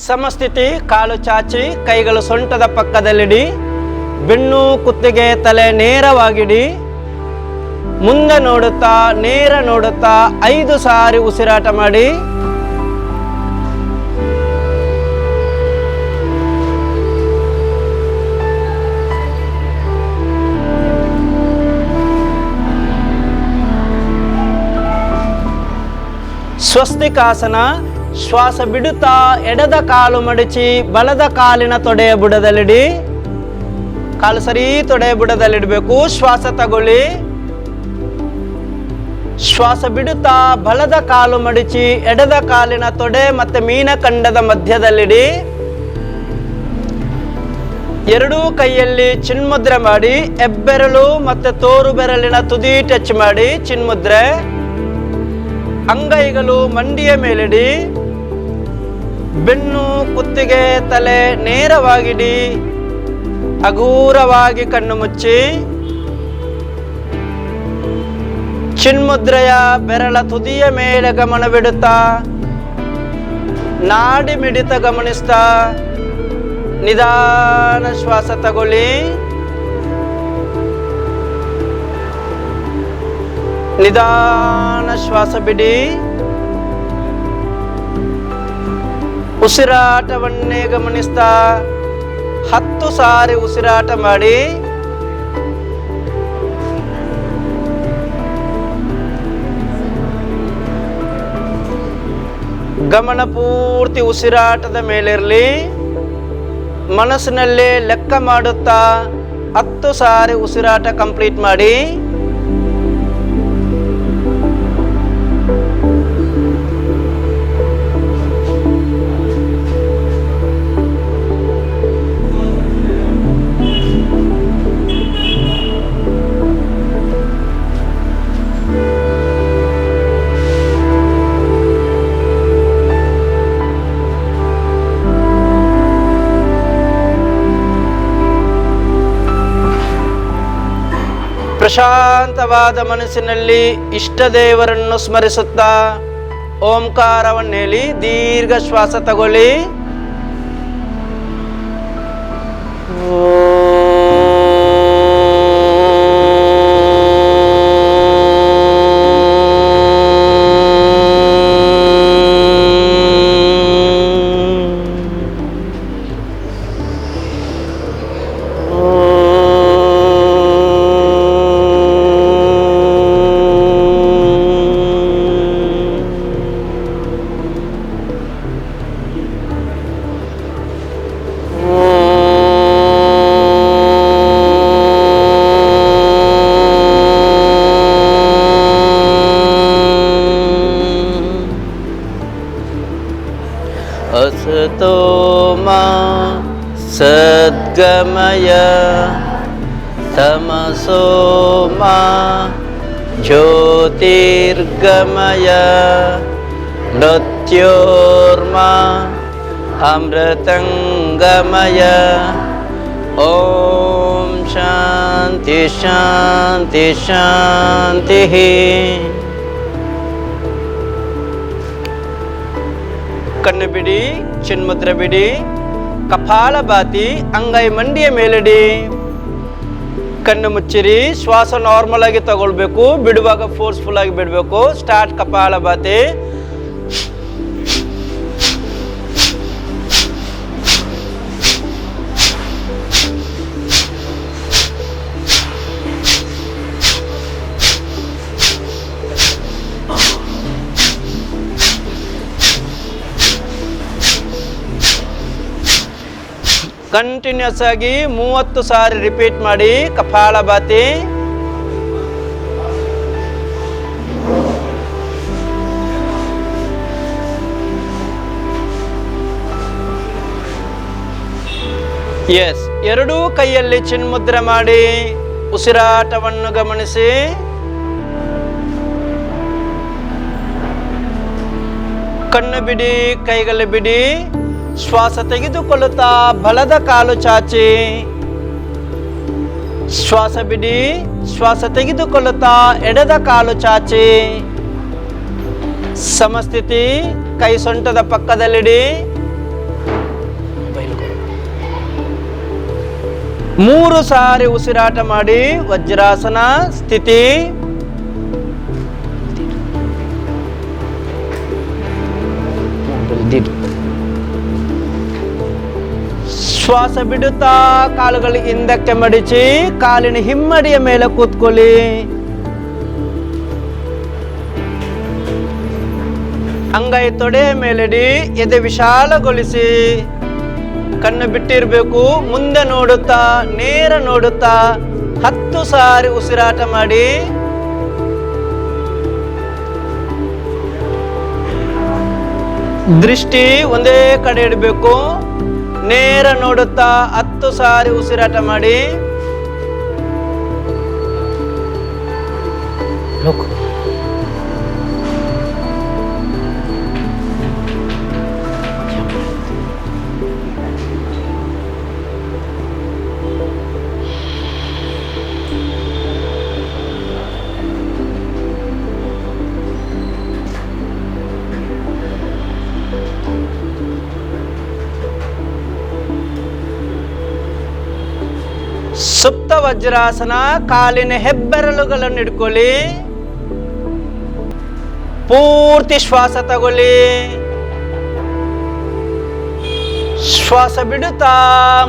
ಸಮಸ್ಥಿತಿ, ಕಾಲು ಚಾಚಿ ಕೈಗಳು ಸೊಂಟದ ಪಕ್ಕದಲ್ಲಿಡಿ. ಬೆನ್ನು ಕುತ್ತಿಗೆ ತಲೆ ನೇರವಾಗಿಡಿ. ಮುಂದೆ ನೋಡುತ್ತಾ ನೇರ ನೋಡುತ್ತಾ 5 ಸಾರಿ ಉಸಿರಾಟ ಮಾಡಿ. ಸ್ವಸ್ತಿಕಾಸನ. ಶ್ವಾಸ ಬಿಡುತ್ತಾ ಎಡದ ಕಾಲು ಮಡಚಿ ಬಲದ ಕಾಲಿನ ತೊಡೆಯ ಬುಡದಲ್ಲಿಡಿ. ಕಾಲು ಸರಿ ತೊಡೆಯ ಬುಡದಲ್ಲಿಡಬೇಕು. ಶ್ವಾಸ ತಗೊಳ್ಳಿ. ಶ್ವಾಸ ಬಿಡುತ್ತಾ ಬಲದ ಕಾಲು ಮಡಚಿ ಎಡದ ಕಾಲಿನ ತೊಡೆ ಮತ್ತೆ ಮೀನಖಂಡದ ಮಧ್ಯದಲ್ಲಿಡಿ. ಎರಡೂ ಕೈಯಲ್ಲಿ ಚಿನ್ಮುದ್ರೆ ಮಾಡಿ. ಹೆಬ್ಬೆರಳು ಮತ್ತೆ ತೋರು ಬೆರಳಿನ ತುದಿ ಟಚ್ ಮಾಡಿ ಚಿನ್ಮುದ್ರೆ. ಅಂಗೈಗಳು ಮಂಡಿಯ ಮೇಲಿಡಿ. ಬೆನ್ನು ಕುತ್ತಿಗೆ ತಲೆ ನೇರವಾಗಿಡಿ. ಹಗೂರವಾಗಿ ಕಣ್ಣು ಮುಚ್ಚಿ. ಚಿನ್ಮುದ್ರೆಯ ಬೆರಳ ತುದಿಯ ಮೇಲೆ ಗಮನವಿಡುತ್ತಾ ನಾಡಿ ಮಿಡಿತ ಗಮನಿಸ್ತಾ ನಿಧಾನ ಶ್ವಾಸ ತಗೊಳ್ಳಿ. ನಿಧಾನ ಶ್ವಾಸ ಬಿಡಿ. ಉಸಿರಾಟವನ್ನೇ ಗಮನಿಸ್ತಾ 10 ಸಾರಿ ಉಸಿರಾಟ ಮಾಡಿ. ಗಮನ ಪೂರ್ತಿ ಉಸಿರಾಟದ ಮೇಲಿರಲಿ. ಮನಸ್ಸಿನಲ್ಲೇ ಲೆಕ್ಕ ಮಾಡುತ್ತಾ 10 ಸಾರಿ ಉಸಿರಾಟ ಕಂಪ್ಲೀಟ್ ಮಾಡಿ. ಪ್ರಶಾಂತವಾದ ಮನಸ್ಸಿನಲ್ಲಿ ಇಷ್ಟ ದೇವರನ್ನು ಸ್ಮರಿಸುತ್ತಾ ಓಂಕಾರವನ್ನು ಹೇಳಿ ದೀರ್ಘ ಶ್ವಾಸ ತಗೊಳ್ಳಿ. असतो मा सद्गमय तमसो मा ज्योतिर्गमय मृत्योर्मा अमृतंगमय. ओम शांति शांति शांति. ಕಣ್ಣು ಬಿಡಿ. ಚಿನ್ಮುದ್ರೆ ಬಿಡಿ. ಕಪಾಲಭಾತಿ. ಅಂಗೈ ಮಂಡಿಯ ಮೇಲಿಡಿ. ಕಣ್ಣು ಮುಚ್ಚಿರಿ. ಶ್ವಾಸ ನಾರ್ಮಲ್ ಆಗಿ ತಗೊಳ್ಬೇಕು. ಬಿಡುವಾಗ ಫೋರ್ಸ್ಫುಲ್ ಆಗಿ ಬಿಡಬೇಕು. ಸ್ಟಾರ್ಟ್ ಕಪಾಲಭಾತಿ. ಕಂಟಿನ್ಯೂಸ್ ಆಗಿ 30 ಸಾರಿ ರಿಪೀಟ್ ಮಾಡಿ ಕಪಾಲಭಾತಿ. ಎಸ್. ಎರಡೂ ಕೈಯಲ್ಲಿ ಚಿನ್ಮುದ್ರೆ ಮಾಡಿ ಉಸಿರಾಟವನ್ನು ಗಮನಿಸಿ. ಕಣ್ಣು ಬಿಡಿ. ಕೈಗಳು ಬಿಡಿ. ಶ್ವಾಸ ತೆಗೆದುಕೊಳ್ಳುತ್ತಾ ಬಲದ ಕಾಲು ಚಾಚಿ. ಶ್ವಾಸ ಬಿಡಿ. ಶ್ವಾಸ ತೆಗೆದುಕೊಳ್ಳುತ್ತಾ ಎಡದ ಕಾಲು ಚಾಚಿ. ಸಮಸ್ಥಿತಿ. ಕೈ ಸೊಂಟದ ಪಕ್ಕದಲ್ಲಿಡಿ. 3 ಸಾರಿ ಉಸಿರಾಟ ಮಾಡಿ ವಜ್ರಾಸನ ಸ್ಥಿತಿ. ಶ್ವಾಸ ಬಿಡುತ್ತಾ ಕಾಲುಗಳು ಹಿಂದಕ್ಕೆ ಮಡಿಚಿ ಕಾಲಿನ ಹಿಮ್ಮಡಿಯ ಮೇಲೆ ಕೂತ್ಕೊಳ್ಳಿ. ಅಂಗೈ ತೊಡೆಯ ಮೇಲಿಡಿ, ಎದೆ ವಿಶಾಲಗೊಳಿಸಿ, ಕಣ್ಣು ಬಿಟ್ಟಿರಬೇಕು. ಮುಂದೆ ನೋಡುತ್ತಾ ನೇರ ನೋಡುತ್ತಾ 10 ಸಾರಿ ಉಸಿರಾಟ ಮಾಡಿ. ದೃಷ್ಟಿ ಒಂದೇ ಕಡೆ ಇಡಬೇಕು. ನೇರ ನೋಡುತ್ತಾ 10 ಸಾರಿ ಉಸಿರಾಟ ಮಾಡಿ. ಸುಪ್ತ ವಜ್ರಾಸನ. ಕಾಲಿನ ಹೆಬ್ಬೆರಳುಗಳನ್ನು ಹಿಡ್ಕೊಳ್ಳಿ. ಪೂರ್ತಿ ಶ್ವಾಸ ತಗೊಳ್ಳಿ. ಶ್ವಾಸ ಬಿಡುತ್ತಾ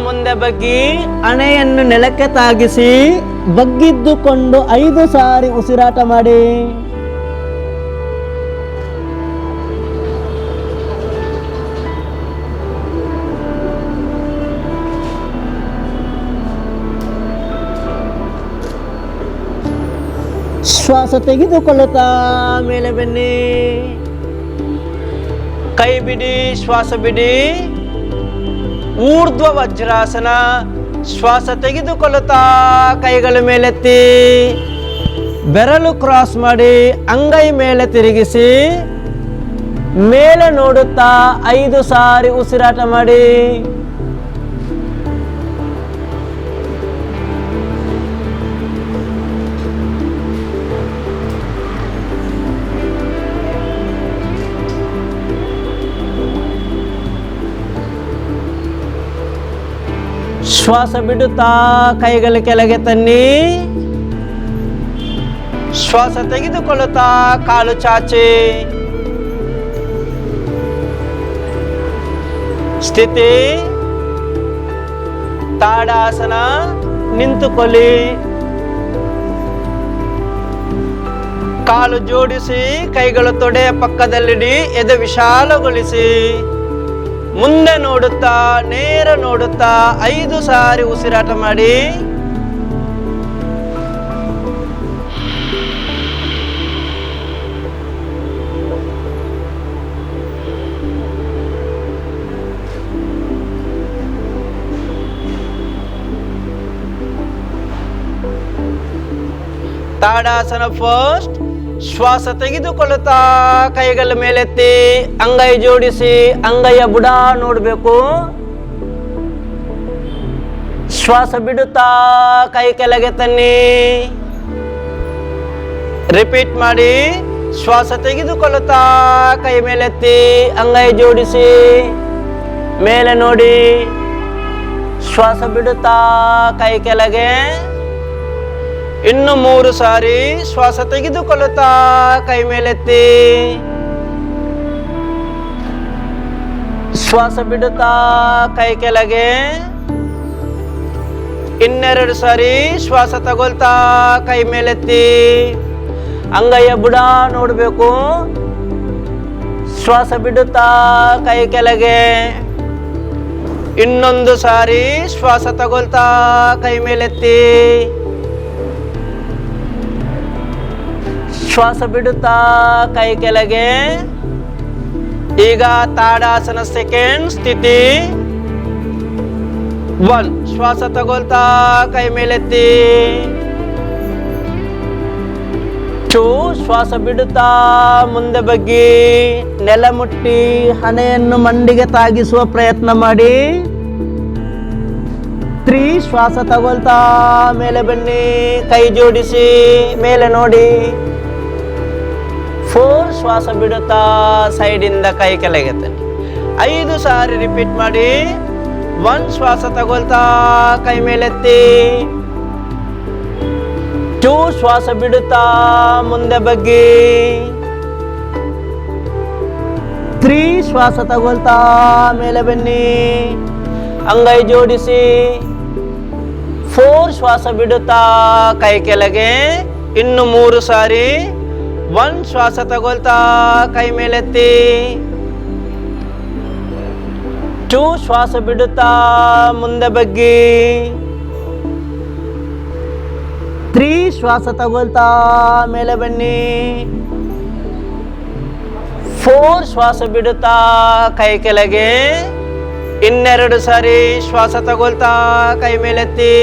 ಮುಂದೆ ಬಗ್ಗಿ ಹಣೆಯನ್ನು ನೆಲಕ್ಕೆ ತಾಗಿಸಿ ಬಗ್ಗಿದ್ದುಕೊಂಡು 5 ಸಾರಿ ಉಸಿರಾಟ ಮಾಡಿ. ಶ್ವಾಸ ತೆಗೆದುಕೊಳ್ಳುತ್ತಾ ಮೇಲೆ ಬನ್ನಿ. ಕೈ ಬಿಡಿ, ಶ್ವಾಸ ಬಿಡಿ. ಊರ್ಧ್ವ ವಜ್ರಾಸನ. ಶ್ವಾಸ ತೆಗೆದುಕೊಳ್ಳುತ್ತಾ ಕೈಗಳ ಮೇಲೆತ್ತಿ, ಬೆರಳು ಕ್ರಾಸ್ ಮಾಡಿ ಅಂಗೈ ಮೇಲೆ ತಿರುಗಿಸಿ ಮೇಲೆ ನೋಡುತ್ತಾ 5 ಸಾರಿ ಉಸಿರಾಟ ಮಾಡಿ. ಶ್ವಾಸ ಬಿಡುತ್ತಾ ಕೈಗಳ ಕೆಳಗೆ ತನ್ನಿ. ಶ್ವಾಸ ತೆಗೆದುಕೊಳ್ಳುತ್ತಾ ಕಾಲು ಚಾಚಿ. ಸ್ಥಿತಿ ತಾಡಾಸನ. ನಿಂತುಕೊಳ್ಳಿ. ಕಾಲು ಜೋಡಿಸಿ ಕೈಗಳು ತೊಡೆಯ ಪಕ್ಕದಲ್ಲಿಡಿ. ಎದೆ ವಿಶಾಲಗೊಳಿಸಿ ಮುಂದೆ ನೋಡುತ್ತಾ ನೇರ ನೋಡುತ್ತಾ 5 ಸಾರಿ ಉಸಿರಾಟ ಮಾಡಿ. ತಾಡಾಸನ ಫಸ್ಟ್. ಶ್ವಾಸ ತೆಗೆದುಕೊಳ್ಳುತ್ತಾ ಕೈಗಳ ಮೇಲೆತ್ತಿ ಅಂಗೈ ಜೋಡಿಸಿ ಅಂಗೈಯ ಬುಡ ನೋಡಬೇಕು. ಶ್ವಾಸ ಬಿಡುತ್ತಾ ಕೈ ಕೆಳಗೆ ತನ್ನಿ. ರಿಪೀಟ್ ಮಾಡಿ. ಶ್ವಾಸ ತೆಗೆದುಕೊಳ್ಳುತ್ತಾ ಕೈ ಮೇಲೆತ್ತಿ ಅಂಗೈ ಜೋಡಿಸಿ ಮೇಲೆ ನೋಡಿ. ಶ್ವಾಸ ಬಿಡುತ್ತಾ ಕೈ ಕೆಳಗೆ. ಇನ್ನು 3 ಸಾರಿ ಶ್ವಾಸ ತೆಗೆದುಕೊಳ್ಳುತ್ತಾ ಕೈ ಮೇಲೆತ್ತಿ, ಶ್ವಾಸ ಬಿಡುತ್ತಾ ಕೈ ಕೆಳಗೆ. ಇನ್ನೆರಡು ಸಾರಿ ಶ್ವಾಸ ತಗೊಳ್ತಾ ಕೈ ಮೇಲೆತ್ತಿ ಅಂಗೈಯ ಬುಡ ನೋಡಬೇಕು. ಶ್ವಾಸ ಬಿಡುತ್ತಾ ಕೈ ಕೆಳಗೆ. ಇನ್ನೊಂದು ಸಾರಿ ಶ್ವಾಸ ತಗೊಳ್ತಾ ಕೈ ಮೇಲೆತ್ತಿ, ಶ್ವಾಸ ಬಿಡುತ್ತಾ ಕೈ ಕೆಳಗೆ. ಈಗ ತಾಡಾಸನ ಸೆಕೆಂಡ್ ಸ್ಥಿತಿ. 1 ಶ್ವಾಸ ತಗೊಳ್ತಾ ಕೈ ಮೇಲೆತ್ತಿ. 2 ಶ್ವಾಸ ಬಿಡುತ್ತಾ ಮುಂದೆ ಬಗ್ಗಿ ನೆಲ ಮುಟ್ಟಿ ಹಣೆಯನ್ನು ಮಂಡಿಗೆ ತಾಗಿಸುವ ಪ್ರಯತ್ನ ಮಾಡಿ. 3 ಶ್ವಾಸ ತಗೊಳ್ತಾ ಮೇಲೆ ಬನ್ನಿ, ಕೈ ಜೋಡಿಸಿ ಮೇಲೆ ನೋಡಿ. 4 ಶ್ವಾಸ ಬಿಡುತ್ತಾ ಸೈಡಿಂದ ಕೈ ಕೆಳಗೆ ತನ್ನಿ. 5 ಸಾರಿ ರಿಪೀಟ್ ಮಾಡಿ. 1 ಶ್ವಾಸ ತಗೊಳ್ತಾ ಕೈ ಮೇಲೆತ್ತಿ. 2 ಶ್ವಾಸ ಬಿಡುತ್ತಾ ಮುಂದೆ ಬಗ್ಗಿ. 3 ಶ್ವಾಸ ತಗೊಳ್ತಾ ಮೇಲೆ ಬನ್ನಿ, ಅಂಗೈ ಜೋಡಿಸಿ. 4 ಶ್ವಾಸ ಬಿಡುತ್ತಾ ಕೈ ಕೆಳಗೆ. ಇನ್ನು 3 ಸಾರಿ. 1 ಶ್ವಾಸ ತಗೊಳ್ತಾ ಕೈ ಮೇಲೆತ್ತಿ. 2 ಶ್ವಾಸ ಬಿಡುತ್ತಾ ಮುಂದೆ ಬಗ್ಗಿ. 3 ಶ್ವಾಸ ತಗೊಳ್ತಾ ಮೇಲೆ ಬನ್ನಿ. 4 ಶ್ವಾಸ ಬಿಡುತ್ತಾ ಕೈ ಕೆಳಗೆ. ಇನ್ನೆರಡು ಸಾರಿ ಶ್ವಾಸ ತಗೊಳ್ತಾ ಕೈ ಮೇಲೆತ್ತಿ.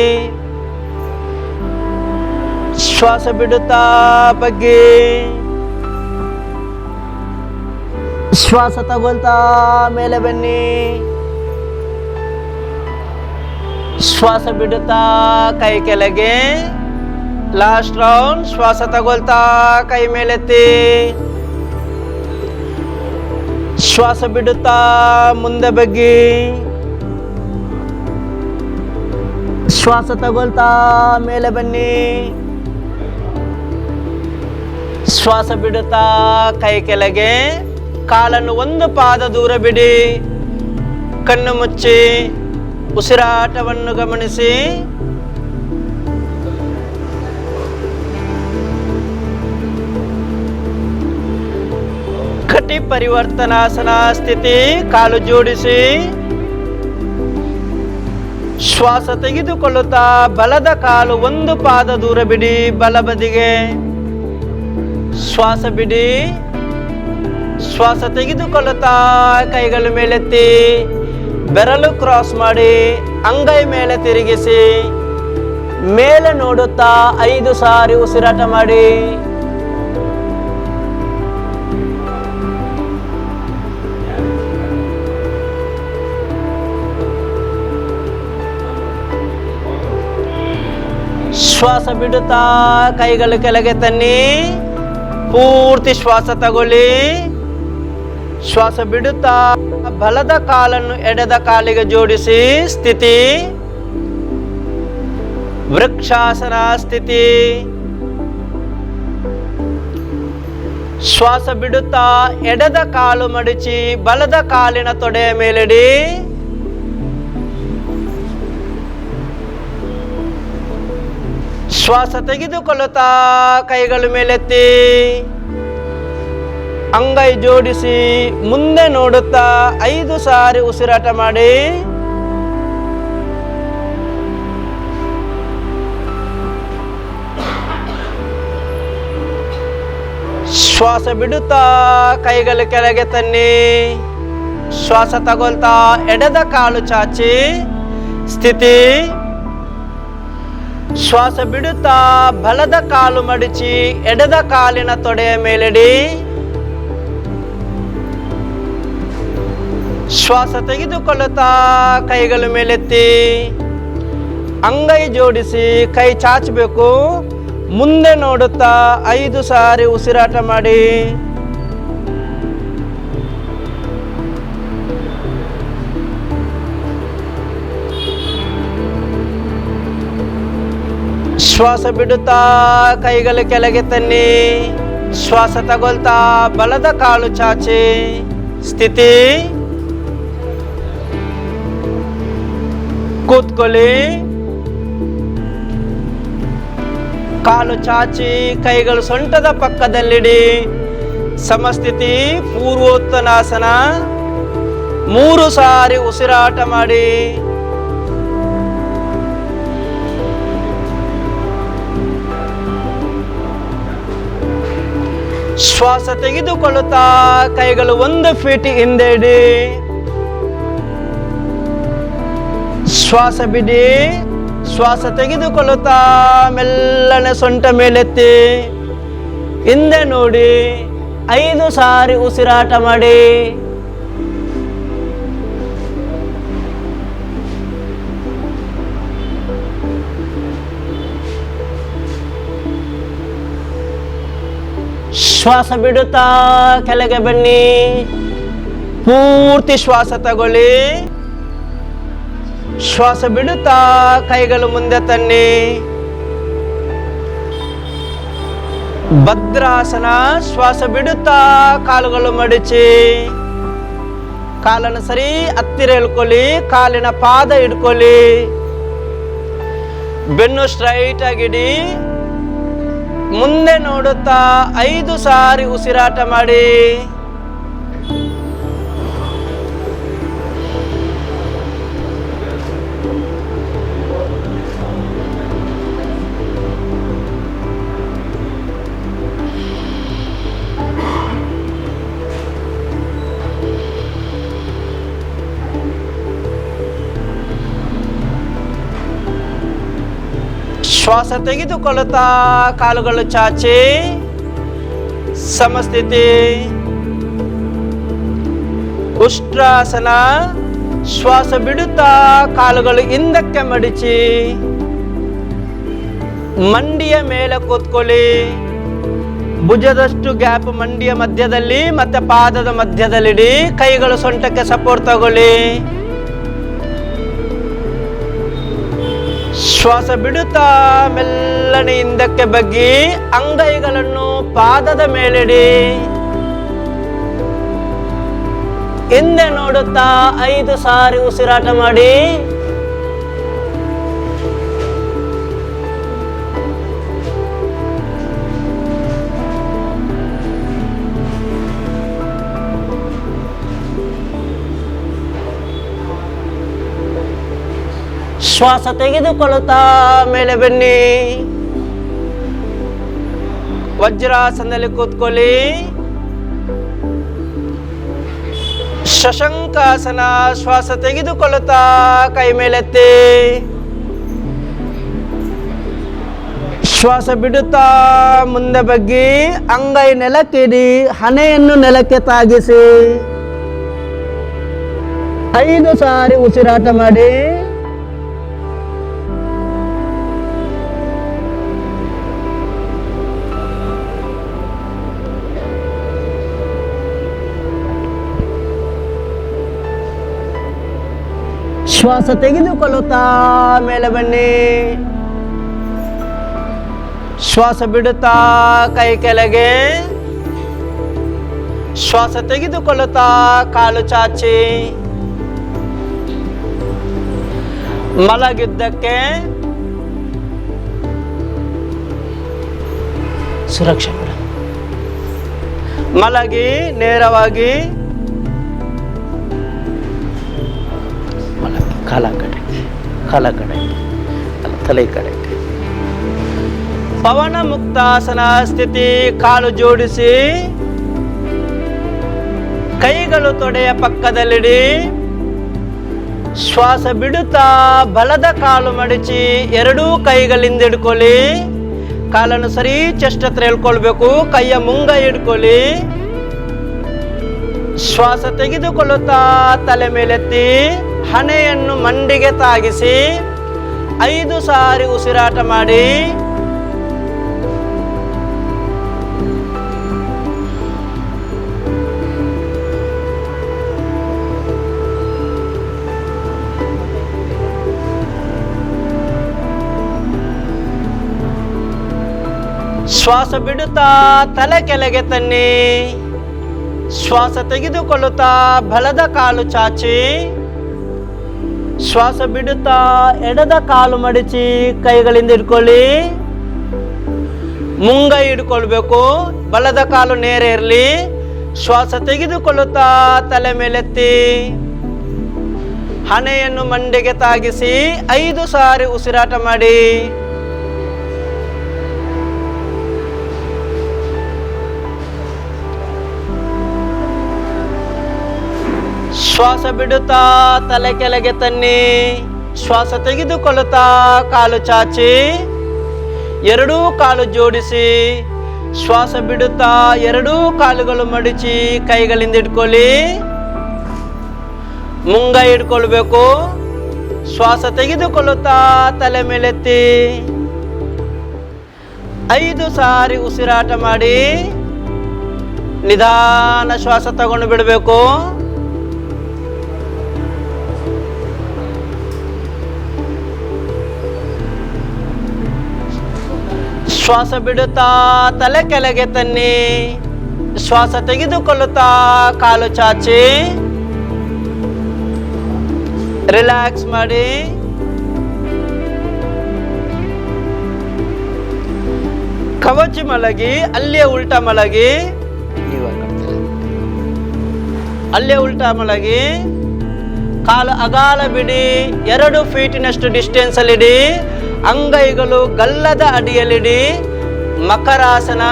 ಶ್ವಾಸ ಬಿಡುತ್ತಾ ಬಗ್ಗಿ. ಶ್ವಾಸ ತಗೊಳ್ತಾ ಮೇಲೆ ಬನ್ನಿ. ಶ್ವಾಸ ಬಿಡುತ್ತಾ ಕೈ ಕೆಳಗೆ. Last round. ಶ್ವಾಸ ತಗೊಳ್ತಾ ಕೈ ಮೇಲೆತ್ತಿ. ಶ್ವಾಸ ಬಿಡುತ್ತಾ ಮುಂದೆ ಬಗ್ಗಿ. ಶ್ವಾಸ ತಗೊಳ್ತಾ ಮೇಲೆ ಬನ್ನಿ. ಶ್ವಾಸ ಬಿಡುತ್ತಾ ಕೈ ಕೆಳಗೆ. ಕಾಲನ್ನು 1 ಪಾದ ದೂರ ಬಿಡಿ. ಕಣ್ಣು ಮುಚ್ಚಿ ಉಸಿರಾಟವನ್ನು ಗಮನಿಸಿ. ಕಟಿ ಪರಿವರ್ತನಾಸನ ಸ್ಥಿತಿ. ಕಾಲು ಜೋಡಿಸಿ ಶ್ವಾಸ ತೆಗೆದುಕೊಳ್ಳುತ್ತಾ ಬಲದ ಕಾಲು 1 ಪಾದ ದೂರ ಬಿಡಿ ಬಲ ಬದಿಗೆ. ಶ್ವಾಸ ಬಿಡಿ. ಶ್ವಾಸ ತೆಗೆದುಕೊಳ್ಳುತ್ತಾ ಕೈಗಳು ಮೇಲೆತ್ತಿ, ಬೆರಳು ಕ್ರಾಸ್ ಮಾಡಿ ಅಂಗೈ ಮೇಲೆ ತಿರುಗಿಸಿ ಮೇಲೆ ನೋಡುತ್ತಾ 5 ಸಾರಿ ಉಸಿರಾಟ ಮಾಡಿ. ಶ್ವಾಸ ಬಿಡುತ್ತಾ ಕೈಗಳು ಕೆಳಗೆ ತನ್ನಿ. ಪೂರ್ತಿ ಶ್ವಾಸ ತಗೊಳ್ಳಿ. ಶ್ವಾಸ ಬಿಡುತ್ತಾ ಬಲದ ಕಾಲನ್ನು ಎಡದ ಕಾಲಿಗೆ ಜೋಡಿಸಿ ಸ್ಥಿತಿ. ವೃಕ್ಷಾಸನ ಸ್ಥಿತಿ. ಶ್ವಾಸ ಬಿಡುತ್ತಾ ಎಡದ ಕಾಲು ಮಡಚಿ ಬಲದ ಕಾಲಿನ ತೊಡೆಯ ಮೇಲಿಡಿ. ಶ್ವಾಸ ತೆಗೆದುಕೊಳ್ಳುತ್ತಾ ಕೈಗಳು ಮೇಲೆತ್ತಿ, ಅಂಗೈ ಜೋಡಿಸಿ ಮುಂದೆ ನೋಡುತ್ತಾ 5 ಸಾರಿ ಉಸಿರಾಟ ಮಾಡಿ. ಶ್ವಾಸ ಬಿಡುತ್ತಾ ಕೈಗಳು ಕೆಳಗೆ ತನ್ನಿ. ಶ್ವಾಸ ತಗೊಳ್ತಾ ಎಡದ ಕಾಲು ಚಾಚಿ ಸ್ಥಿತಿ. ಶ್ವಾಸ ಬಿಡುತ್ತಾ ಬಲದ ಕಾಲು ಮಡಚಿ ಎಡದ ಕಾಲಿನ ತೊಡೆಯ ಮೇಲಿಡಿ. ಶ್ವಾಸ ತೆಗೆದುಕೊಳ್ಳುತ್ತಾ ಕೈಗಳು ಮೇಲೆತ್ತಿ, ಅಂಗೈ ಜೋಡಿಸಿ ಕೈ ಚಾಚಬೇಕು. ಮುಂದೆ ನೋಡುತ್ತಾ 5 ಸಾರಿ ಉಸಿರಾಟ ಮಾಡಿ. ಶ್ವಾಸ ಬಿಡುತ್ತಾ ಕೈಗಳು ಕೆಳಗೆ ತನ್ನಿ. ಶ್ವಾಸ ತಗೊಳ್ತಾ ಬಲದ ಕಾಲು ಚಾಚಿ ಸ್ಥಿತಿ. ಕೂತ್ಕೊಳ್ಳಿ. ಕಾಲು ಚಾಚಿ ಕೈಗಳು ಸೊಂಟದ ಪಕ್ಕದಲ್ಲಿಡಿ. ಸಮಸ್ಥಿತಿ ಪೂರ್ವೋತ್ತನಾಸನ. 3 ಸಾರಿ ಉಸಿರಾಟ ಮಾಡಿ. ಶ್ವಾಸ ತೆಗೆದುಕೊಳ್ಳುತ್ತಾ ಕೈಗಳು 1 ಫೀಟ್ ಹಿಂದೆ ಇಡಿ. ಶ್ವಾಸ ಬಿಡಿ. ಶ್ವಾಸ ತೆಗೆದುಕೊಳ್ಳುತ್ತಾ ಮೆಲ್ಲನೆ ಸೊಂಟ ಮೇಲೆತ್ತಿ ಹಿಂದೆ ನೋಡಿ 5 ಸಾರಿ ಉಸಿರಾಟ ಮಾಡಿ. ಶ್ವಾಸ ಬಿಡುತ್ತಾ ಕೆಳಗೆ ಬನ್ನಿ. ಪೂರ್ತಿ ಶ್ವಾಸ ತಗೊಳ್ಳಿ. ಶ್ವಾಸ ಬಿಡುತ್ತಾ ಕೈಗಳು ಮುಂದೆ ತನ್ನಿ. ಭದ್ರಾಸನ. ಶ್ವಾಸ ಬಿಡುತ್ತಾ ಕಾಲುಗಳು ಮಡಿಚಿ, ಕಾಲನ್ನು ಸರಿ ಹತ್ತಿರ ಇಳ್ಕೊಳ್ಳಿ, ಕಾಲಿನ ಪಾದ ಹಿಡ್ಕೊಳ್ಳಿ, ಬೆನ್ನು ಸ್ಟ್ರೈಟ್ ಆಗಿಡಿ. ಮುಂದೆ ನೋಡುತ್ತಾ 5 ಸಾರಿ ಉಸಿರಾಟ ಮಾಡಿ. ಶ್ವಾಸ ತೆಗೆದುಕೊಳ್ಳುತ್ತಾ ಕಾಲುಗಳು ಚಾಚಿ ಸಮಸ್ಥಿತಿ. ಉಷ್ಟ್ರಾಸನ. ಶ್ವಾಸ ಬಿಡುತ್ತಾ ಕಾಲುಗಳು ಹಿಂದಕ್ಕೆ ಮಡಿಚಿ, ಮಂಡಿಯ ಮೇಲೆ ಕೂತ್ಕೊಳ್ಳಿ. ಭುಜದಷ್ಟು ಗ್ಯಾಪ್ ಮಂಡಿಯ ಮಧ್ಯದಲ್ಲಿ ಮತ್ತೆ ಪಾದದ ಮಧ್ಯದಲ್ಲಿಡಿ. ಕೈಗಳು ಸೊಂಟಕ್ಕೆ ಸಪೋರ್ಟ್ ತಗೊಳ್ಳಿ. ಶ್ವಾಸ ಬಿಡುತ್ತಾ ಮೆಲ್ಲನೆ ಹಿಂದಕ್ಕೆ ಬಗ್ಗಿ, ಅಂಗೈಗಳನ್ನು ಪಾದದ ಮೇಲಿಡಿ. ಹಿಂದೆ ನೋಡುತ್ತಾ 5 ಸಾರಿ ಉಸಿರಾಟ ಮಾಡಿ. ಶ್ವಾಸ ತೆಗೆದುಕೊಳ್ಳುತ್ತಾ ಮೇಲೆ ಬನ್ನಿ. ವಜ್ರಾಸನದಲ್ಲಿ ಕೂತ್ಕೊಳ್ಳಿ. ಶಶಂಕಾಸನ. ಶ್ವಾಸ ತೆಗೆದುಕೊಳ್ಳುತ್ತಾ ಕೈ ಮೇಲೆತ್ತಿ, ಶ್ವಾಸ ಬಿಡುತ್ತಾ ಮುಂದೆ ಬಗ್ಗಿ, ಅಂಗೈ ನೆಲಕ್ಕಿಡಿ, ಹಣೆಯನ್ನು ನೆಲಕ್ಕೆ ತಾಗಿಸಿ. 5 ಸಾರಿ ಉಸಿರಾಟ ಮಾಡಿ. ಶ್ವಾಸ ತೆಗೆದುಕೊಳ್ಳುತ್ತಾ ಮೇಲೆ ಬನ್ನಿ. ಶ್ವಾಸ ಬಿಡುತ್ತಾ ಕೈ ಕೆಳಗೆ. ಶ್ವಾಸ ತೆಗೆದುಕೊಳ್ಳುತ್ತಾ ಕಾಲು ಚಾಚಿ, ಮಲಗಿದ್ದಕ್ಕೆ ಸುರಕ್ಷೆ ಬಿಡ. ಮಲಗಿ ನೇರವಾಗಿ ಕಾಲ ಕಡೆಗೆ, ಕಾಲ ಕಡೆಗೆ, ತಲೆ ಕಡೆಗೆ. ಪವನ ಮುಕ್ತಾಸನ ಸ್ಥಿತಿ. ಕಾಲು ಜೋಡಿಸಿ, ಕೈಗಳು ತೊಡೆಯ ಪಕ್ಕದಲ್ಲಿಡಿ. ಶ್ವಾಸ ಬಿಡುತ್ತಾ ಬಲದ ಕಾಲು ಮಡಿಚಿ, 2 ಕೈಗಳಿಂದ ಹಿಡ್ಕೊಳ್ಳಿ. ಕಾಲನ್ನು ಸರಿ ಚೆಸ್ಟ್ ಹತ್ರ ಹೇಳ್ಕೊಳ್ಬೇಕು. ಕೈಯ ಮುಂಗೈ ಹಿಡ್ಕೊಳ್ಳಿ. ಶ್ವಾಸ ತೆಗೆದುಕೊಳ್ಳುತ್ತಾ ತಲೆ ಮೇಲೆತ್ತಿ, ಹಣೆಯನ್ನು ಮಂಡಿಗೆ ತಾಗಿಸಿ 5 ಸಾರಿ ಉಸಿರಾಟ ಮಾಡಿ. ಶ್ವಾಸ ಬಿಡುತ್ತಾ ತಲೆ ಕೆಳಗೆ ತನ್ನಿ. ಶ್ವಾಸ ತೆಗೆದುಕೊಳ್ಳುತ್ತಾ ಬಲದ ಕಾಲು ಚಾಚಿ, ಶ್ವಾಸ ಬಿಡುತ್ತಾ ಎಡದ ಕಾಲು ಮಡಿಚಿ, ಕೈಗಳಿಂದ ಹಿಡ್ಕೊಳ್ಳಿ. ಮುಂಗೈ ಹಿಡ್ಕೊಳ್ಬೇಕು, ಬಲದ ಕಾಲು ನೇರ ಇರಲಿ. ಶ್ವಾಸ ತೆಗೆದುಕೊಳ್ಳುತ್ತಾ ತಲೆ ಮೇಲೆತ್ತಿ, ಹಣೆಯನ್ನು ಮಂಡಿಗೆ ತಾಗಿಸಿ 5 ಸಾರಿ ಉಸಿರಾಟ ಮಾಡಿ. ಶ್ವಾಸ ಬಿಡುತ್ತಾ ತಲೆ ಕೆಳಗೆ ತನ್ನಿ. ಶ್ವಾಸ ತೆಗೆದುಕೊಳ್ಳುತ್ತಾ ಕಾಲು ಚಾಚಿ, 2 ಕಾಲು ಜೋಡಿಸಿ. ಶ್ವಾಸ ಬಿಡುತ್ತಾ 2 ಕಾಲುಗಳು ಮಡಿಚಿ, ಕೈಗಳಿಂದ ಹಿಡ್ಕೊಳ್ಳಿ. ಮುಂಗೈ ಹಿಡ್ಕೊಳ್ಬೇಕು. ಶ್ವಾಸ ತೆಗೆದುಕೊಳ್ಳುತ್ತಾ ತಲೆ ಮೇಲೆತ್ತಿ 5 ಸಾರಿ ಉಸಿರಾಟ ಮಾಡಿ. ನಿಧಾನ ಶ್ವಾಸ ತಗೊಂಡು ಬಿಡಬೇಕು. ಶ್ವಾಸ ಬಿಡುತ್ತಾ ತಲೆ ಕೆಳಗೆ ತನ್ನಿ. ಶ್ವಾಸ ತೆಗೆದುಕೊಳ್ಳುತ್ತಾ ಕಾಲು ಚಾಚಿ ರಿಲ್ಯಾಕ್ಸ್ ಮಾಡಿ. ಕವಚಿ ಮಲಗಿ, ಅಲ್ಲೇ ಉಲ್ಟಾ ಮಲಗಿ, ಅಲ್ಲೇ ಉಲ್ಟಾ ಮಲಗಿ. ಕಾಲು ಅಗಾಲ ಬಿಡಿ, 2 ಫೀಟಿನಷ್ಟು ಡಿಸ್ಟೆನ್ಸ್ ಅಲ್ಲಿಡಿ. ಅಂಗೈಗಳು ಗಲ್ಲದ ಅಡಿಯಲ್ಲಿಡಿ. ಮಕರಾಸನ.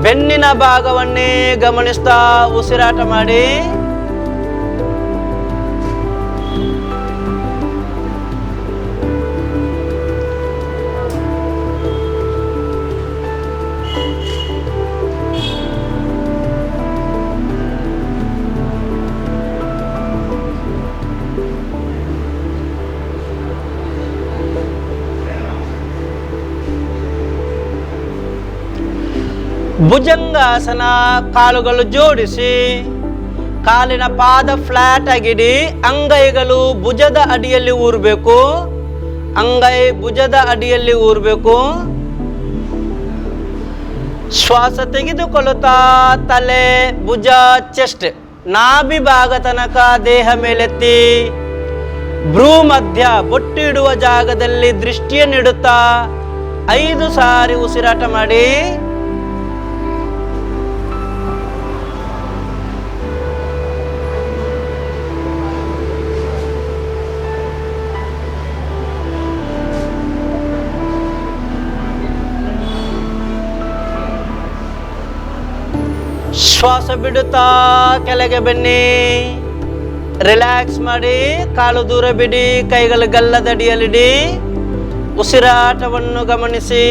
ಬೆನ್ನಿನ ಭಾಗವನ್ನೇ ಗಮನಿಸ್ತಾ ಉಸಿರಾಟ ಮಾಡಿ. ಭುಜಂಗಾಸನ. ಕಾಲುಗಳು ಜೋಡಿಸಿ, ಕಾಲಿನ ಪಾದ ಫ್ಲಾಟ್ ಆಗಿಡಿ. ಅಂಗೈಗಳು ಭುಜದ ಅಡಿಯಲ್ಲಿ ಊರಬೇಕು. ಅಂಗೈ ಭುಜದ ಅಡಿಯಲ್ಲಿ ಊರಬೇಕು. ಶ್ವಾಸ ತೆಗೆದುಕೊಳ್ಳುತ್ತಾ ತಲೆ, ಭುಜ, ಚೆಸ್ಟ್, ನಾಭಿ ಭಾಗ ತನಕ ದೇಹ ಮೇಲೆತ್ತಿ. ಭ್ರೂ ಮಧ್ಯ ಬೊಟ್ಟು ಇಡುವ ಜಾಗದಲ್ಲಿ ದೃಷ್ಟಿಯನ್ನಿಡುತ್ತಾ 5 ಸಾರಿ ಉಸಿರಾಟ ಮಾಡಿ. ಶ್ವಾಸ ಬಿಡುತ್ತಾ ಕೆಳಗೆ ಬನ್ನಿ. ರಿಲ್ಯಾಕ್ಸ್ ಮಾಡಿ. ಕಾಲು ದೂರ ಬಿಡಿ, ಕೈಗಳು ಗಲ್ಲದಡಿಯಲ್ಲಿಡಿ. ಉಸಿರಾಟವನ್ನು ಗಮನಿಸಿ.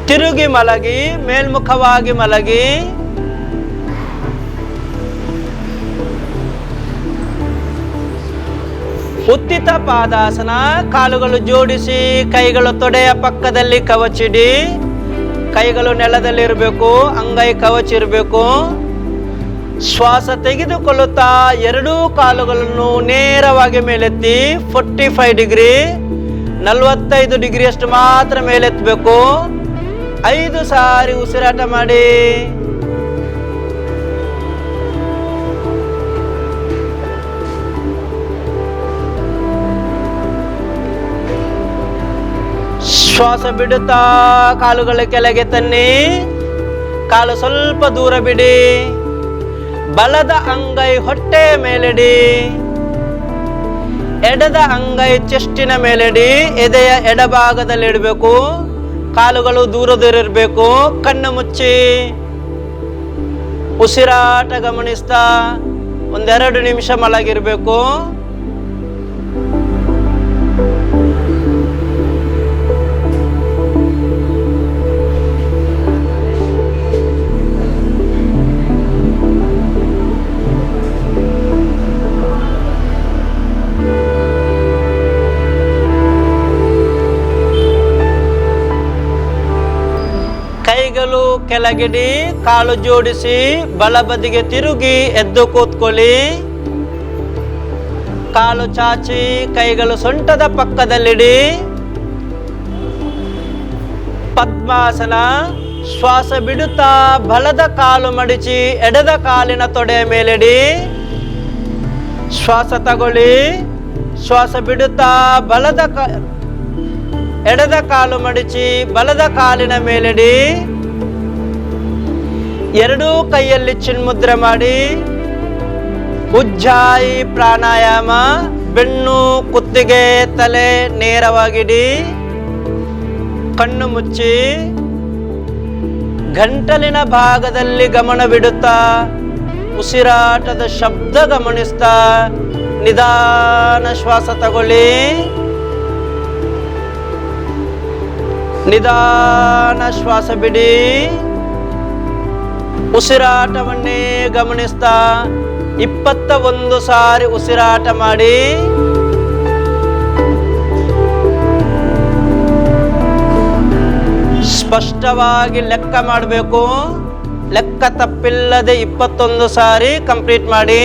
ತಿರುಗಿ ಮಲಗಿ, ಮೇಲ್ಮುಖವಾಗಿ ಮಲಗಿ. ಉತ್ತಿತ ಪಾದಾಸನ. ಕಾಲುಗಳು ಜೋಡಿಸಿ, ಕೈಗಳು ತೊಡೆಯ ಪಕ್ಕದಲ್ಲಿ ಕವಚಿಡಿ. ಕೈಗಳು ನೆಲದಲ್ಲಿರಬೇಕು, ಅಂಗೈ ಕವಚಿರಬೇಕು. ಶ್ವಾಸ ತೆಗೆದುಕೊಳ್ಳುತ್ತಾ 2 ಕಾಲುಗಳನ್ನು ನೇರವಾಗಿ ಮೇಲೆತ್ತಿ. 45 ಡಿಗ್ರಿ, 45 ಡಿಗ್ರಿಯಷ್ಟು ಮಾತ್ರ ಮೇಲೆತ್ತಬೇಕು. 5 ಸಾರಿ ಉಸಿರಾಟ ಮಾಡಿ. ಶ್ವಾಸ ಬಿಡುತ್ತಾ ಕಾಲುಗಳ ಕೆಳಗೆ ತನ್ನಿ. ಕಾಲು ಸ್ವಲ್ಪ ದೂರ ಬಿಡಿ. ಬಲದ ಅಂಗೈ ಹೊಟ್ಟೆಯ ಮೇಲಿಡಿ. ಎಡದ ಅಂಗೈ ಚೆಸ್ಟಿನ ಮೇಲಿಡಿ. ಎದೆಯ ಎಡಭಾಗದಲ್ಲಿ ಇಡಬೇಕು. ಕಾಲುಗಳು ದೂರ ದೂರ ಇರಬೇಕು. ಕಣ್ಣು ಮುಚ್ಚಿ ಉಸಿರಾಟ ಗಮನಿಸ್ತಾ 1-2 ನಿಮಿಷ ಮಲಗಿರಬೇಕು. ಕೈಗಳು ಕೆಳಗಿಡಿ, ಕಾಲು ಜೋಡಿಸಿ, ಬಲಬದಿಗೆ ತಿರುಗಿ ಎದ್ದು ಕೂತ್ಕೊಳ್ಳಿ. ಕಾಲು ಚಾಚಿ, ಕೈಗಳು ಸೊಂಟದ ಪಕ್ಕದಲ್ಲಿಡಿ. ಪದ್ಮಾಸನ. ಶ್ವಾಸ ಬಿಡುತ್ತಾ ಬಲದ ಕಾಲು ಮಡಿಚಿ ಎಡದ ಕಾಲಿನ ತೊಡೆಯ ಮೇಲಿಡಿ. ಶ್ವಾಸ ತಗೊಳ್ಳಿ. ಶ್ವಾಸ ಬಿಡುತ್ತಾ ಎಡದ ಕಾಲು ಮಡಿಚಿ ಬಲದ ಕಾಲಿನ ಮೇಲಿಡಿ. 2 ಕೈಯಲ್ಲಿ ಚಿನ್ಮುದ್ರೆ ಮಾಡಿ. ಉಜ್ಜಾಯಿ ಪ್ರಾಣಾಯಾಮ. ಬೆನ್ನು, ಕುತ್ತಿಗೆ, ತಲೆ ನೇರವಾಗಿಡಿ. ಕಣ್ಣು ಮುಚ್ಚಿ ಗಂಟಲಿನ ಭಾಗದಲ್ಲಿ ಗಮನ ಬಿಡುತ್ತಾ ಉಸಿರಾಟದ ಶಬ್ದ ಗಮನಿಸ್ತಾ ನಿಧಾನ ಶ್ವಾಸ ತಗೊಳ್ಳಿ. ನಿಧಾನ ಶ್ವಾಸ ಬಿಡಿ. ಉಸಿರಾಟವನ್ನೇ ಗಮನಿಸ್ತಾ 21 ಸಾರಿ ಉಸಿರಾಟ ಮಾಡಿ. ಸ್ಪಷ್ಟವಾಗಿ ಲೆಕ್ಕ ಮಾಡಬೇಕು. ಲೆಕ್ಕ ತಪ್ಪಿಲ್ಲದೆ 21 ಸಾರಿ ಕಂಪ್ಲೀಟ್ ಮಾಡಿ.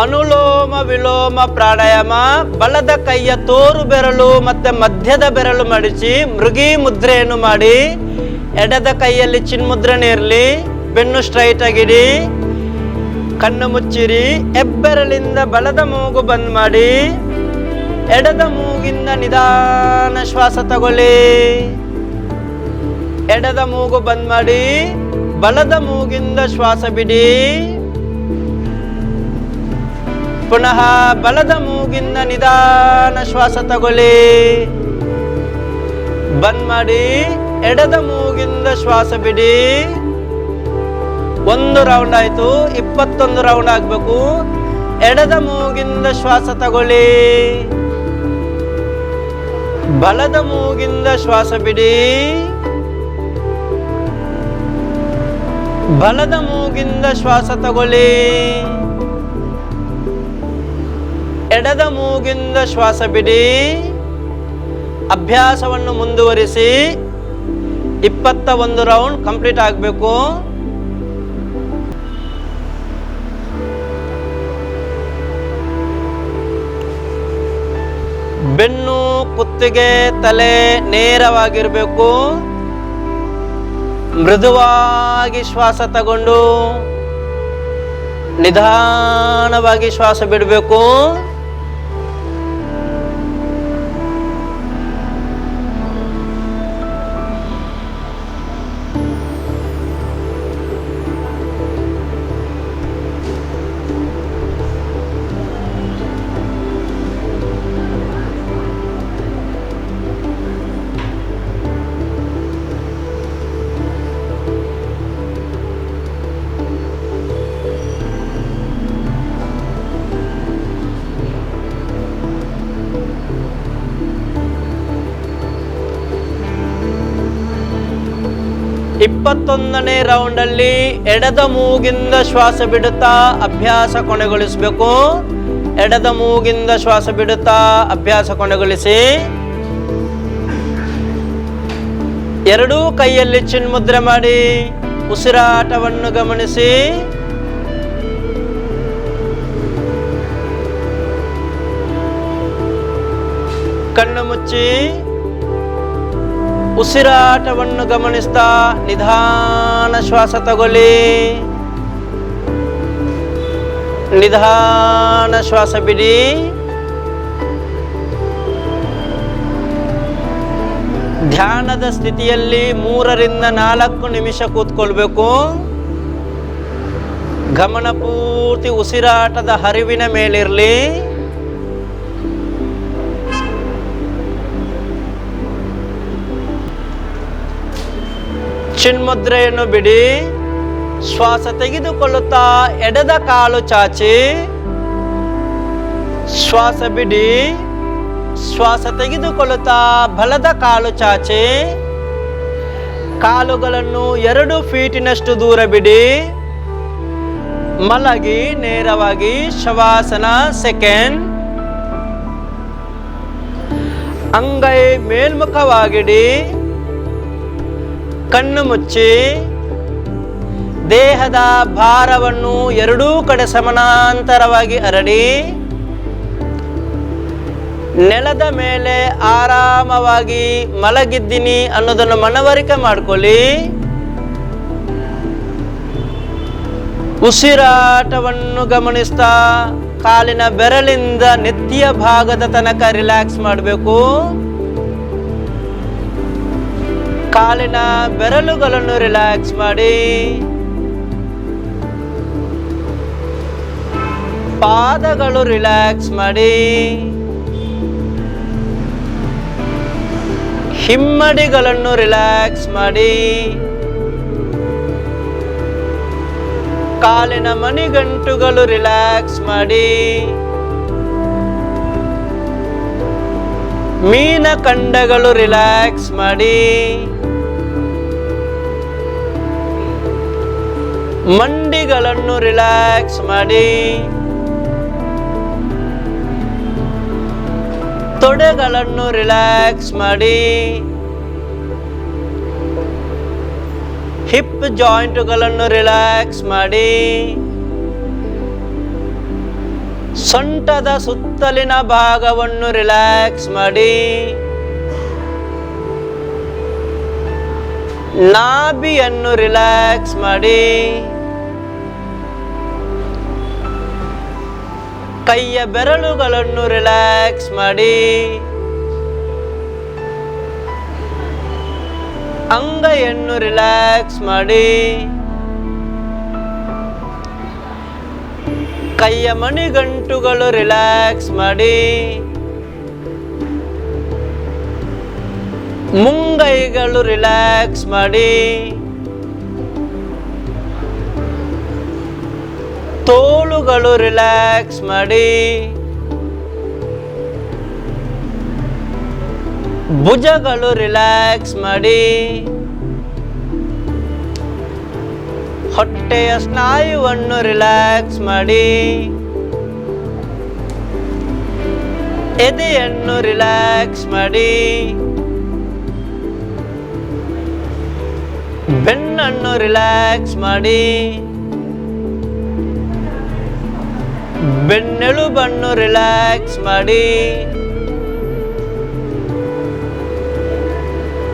ಅನುಲೋಮ ವಿಲೋಮ ಪ್ರಾಣಾಯಾಮ. ಬಲದ ಕೈಯ ತೋರು ಬೆರಳು ಮತ್ತೆ ಮಧ್ಯದ ಬೆರಳು ಮಡಿಚಿ ಮೃಗಿ ಮುದ್ರೆಯನ್ನು ಮಾಡಿ, ಎಡದ ಕೈಯಲ್ಲಿ ಚಿನ್ಮುದ್ರೆನೇ ಇರಲಿ, ಬೆನ್ನು ಸ್ಟ್ರೈಟ್ ಆಗಿಡಿ, ಕಣ್ಣು ಮುಚ್ಚಿರಿ. ಹೆಬ್ಬೆರಳಿಂದ ಬಲದ ಮೂಗು ಬಂದ್ ಮಾಡಿ, ಎಡದ ಮೂಗಿಂದ ನಿಧಾನ ಶ್ವಾಸ ತಗೊಳ್ಳಿ. ಎಡದ ಮೂಗು ಬಂದ್ ಮಾಡಿ, ಬಲದ ಮೂಗಿಂದ ಶ್ವಾಸ ಬಿಡಿ. ಪುನಃ ಬಲದ ಮೂಗಿಂದ ನಿಧಾನ ಶ್ವಾಸ ತಗೊಳ್ಳಿ, ಬಂದ್ ಮಾಡಿ. ಎಡದ ಮೂಗಿಂದ ಶ್ವಾಸ ಬಿಡಿ. 1 ರೌಂಡ್ ಆಯ್ತು, 21 ರೌಂಡ್ ಆಗ್ಬೇಕು. ಎಡದ ಮೂಗಿಂದ ಶ್ವಾಸ ತಗೊಳ್ಳಿ, ಬಲದ ಮೂಗಿಂದ ಶ್ವಾಸ ಬಿಡಿ. ಬಲದ ಮೂಗಿಂದ ಶ್ವಾಸ ತಗೊಳ್ಳಿ, ಎಡದ ಮೂಗಿಂದ ಶ್ವಾಸ ಬಿಡಿ. ಅಭ್ಯಾಸವನ್ನು ಮುಂದುವರಿಸಿ. 21 ರೌಂಡ್ ಕಂಪ್ಲೀಟ್ ಆಗಬೇಕು. ಬೆನ್ನು, ಕುತ್ತಿಗೆ, ತಲೆ ನೇರವಾಗಿರಬೇಕು. ಮೃದುವಾಗಿ ಶ್ವಾಸ ತಗೊಂಡು ನಿಧಾನವಾಗಿ ಶ್ವಾಸ ಬಿಡಬೇಕು. ಇಪ್ಪತ್ತೊಂದನೇ ರೌಂಡ್ ಅಲ್ಲಿ ಎಡದ ಮೂಗಿಂದ ಶ್ವಾಸ ಬಿಡುತ್ತಾ ಅಭ್ಯಾಸ ಕೊನೆಗೊಳಿಸಬೇಕು. ಎಡದ ಮೂಗಿಂದ ಶ್ವಾಸ ಬಿಡುತ್ತಾ ಅಭ್ಯಾಸ ಕೊನೆಗೊಳಿಸಿ. ಎರಡೂ ಕೈಯಲ್ಲಿ ಚಿನ್ಮುದ್ರೆ ಮಾಡಿ ಉಸಿರಾಟವನ್ನು ಗಮನಿಸಿ. ಕಣ್ಣು ಮುಚ್ಚಿ ಉಸಿರಾಟವನ್ನು ಗಮನಿಸ್ತಾ ನಿಧಾನ ಶ್ವಾಸ ತಗೊಳ್ಳಿ, ನಿಧಾನ ಶ್ವಾಸ ಬಿಡಿ. ಧ್ಯಾನದ ಸ್ಥಿತಿಯಲ್ಲಿ 3 ರಿಂದ 4 ನಿಮಿಷ ಕೂತ್ಕೊಳ್ಬೇಕು. ಗಮನ ಪೂರ್ತಿ ಉಸಿರಾಟದ ಹರಿವಿನ ಮೇಲಿರಲಿ. ಚಿನ್ಮುದ್ರೆಯನ್ನು ಬಿಡಿ. ಶ್ವಾಸ ತೆಗೆದುಕೊಳ್ಳುತ್ತಾ ಎಡದ ಕಾಲು ಚಾಚಿ ಶ್ವಾಸ ಬಿಡಿ. ಶ್ವಾಸ ತೆಗೆದುಕೊಳ್ಳುತ್ತಾ ಬಲದ ಕಾಲು ಚಾಚಿ ಕಾಲುಗಳನ್ನು 2 ಫೀಟಿನಷ್ಟು ದೂರ ಬಿಡಿ. ಮಲಗಿ ನೇರವಾಗಿ ಶವಾಸನ. ಸೆಕೆಂಡ್. ಅಂಗೈ ಮೇಲ್ಮುಖವಾಗಿಡಿ. ಕಣ್ಣು ಮುಚ್ಚಿ ದೇಹದ ಭಾರವನ್ನು 2 ಕಡೆ ಸಮಾನಾಂತರವಾಗಿ ಹರಡಿ ನೆಲದ ಮೇಲೆ ಆರಾಮವಾಗಿ ಮಲಗಿದ್ದೀನಿ ಅನ್ನೋದನ್ನು ಮನವರಿಕೆ ಮಾಡಿಕೊಳ್ಳಿ. ಉಸಿರಾಟವನ್ನು ಗಮನಿಸ್ತಾ ಕಾಲಿನ ಬೆರಳಿಂದ ನೆತ್ತಿಯ ಭಾಗದ ತನಕ ರಿಲ್ಯಾಕ್ಸ್ ಮಾಡಬೇಕು. ಕಾಲಿನ ಬೆರಳುಗಳನ್ನು ರಿಲ್ಯಾಕ್ಸ್ ಮಾಡಿ. ಪಾದಗಳು ರಿಲ್ಯಾಕ್ಸ್ ಮಾಡಿ. ಹಿಮ್ಮಡಿಗಳನ್ನು ರಿಲ್ಯಾಕ್ಸ್ ಮಾಡಿ. ಕಾಲಿನ ಮಣಿಗಂಟುಗಳು ರಿಲ್ಯಾಕ್ಸ್ ಮಾಡಿ. ಮೀನಖಂಡಗಳು ರಿಲ್ಯಾಕ್ಸ್ ಮಾಡಿ. ಮಂಡಿಗಳನ್ನು ರಿಲ್ಯಾಕ್ಸ್ ಮಾಡಿ. ತೊಡೆಗಳನ್ನು ರಿಲ್ಯಾಕ್ಸ್ ಮಾಡಿ. ಹಿಪ್ ಜಾಯಿಂಟ್ಗಳನ್ನು ರಿಲ್ಯಾಕ್ಸ್ ಮಾಡಿ. ಸೊಂಟದ ಸುತ್ತಲಿನ ಭಾಗವನ್ನು ರಿಲ್ಯಾಕ್ಸ್ ಮಾಡಿ. ನಾಭಿಯನ್ನು ರಿಲ್ಯಾಕ್ಸ್ ಮಾಡಿ. ಕೈಯ ಬೆರಳುಗಳನ್ನು ರಿಲ್ಯಾಕ್ಸ್ ಮಾಡಿ. ಅಂಗೈಯನ್ನು ರಿಲ್ಯಾಕ್ಸ್ ಮಾಡಿ. ಕೈಯ ಮಣಿಗಂಟುಗಳು ರಿಲ್ಯಾಕ್ಸ್ ಮಾಡಿ. ಮುಂಗೈಗಳು ರಿಲ್ಯಾಕ್ಸ್ ಮಾಡಿ. ತೋಳುಗಳು ರಿಲ್ಯಾಕ್ಸ್ ಮಾಡಿ. ಭುಜಗಳು ರಿಲ್ಯಾಕ್ಸ್ ಮಾಡಿ. ಹೊಟ್ಟೆಯ ಸ್ನಾಯುವನ್ನು ರಿಲ್ಯಾಕ್ಸ್ ಮಾಡಿ. ಎದೆಯನ್ನು ರಿಲ್ಯಾಕ್ಸ್ ಮಾಡಿ. ಬೆನ್ನನ್ನು ರಿಲ್ಯಾಕ್ಸ್ ಮಾಡಿ. ಬೆನ್ನೆಲುಬನ್ನು ರಿಲ್ಯಾಕ್ಸ್ ಮಾಡಿ.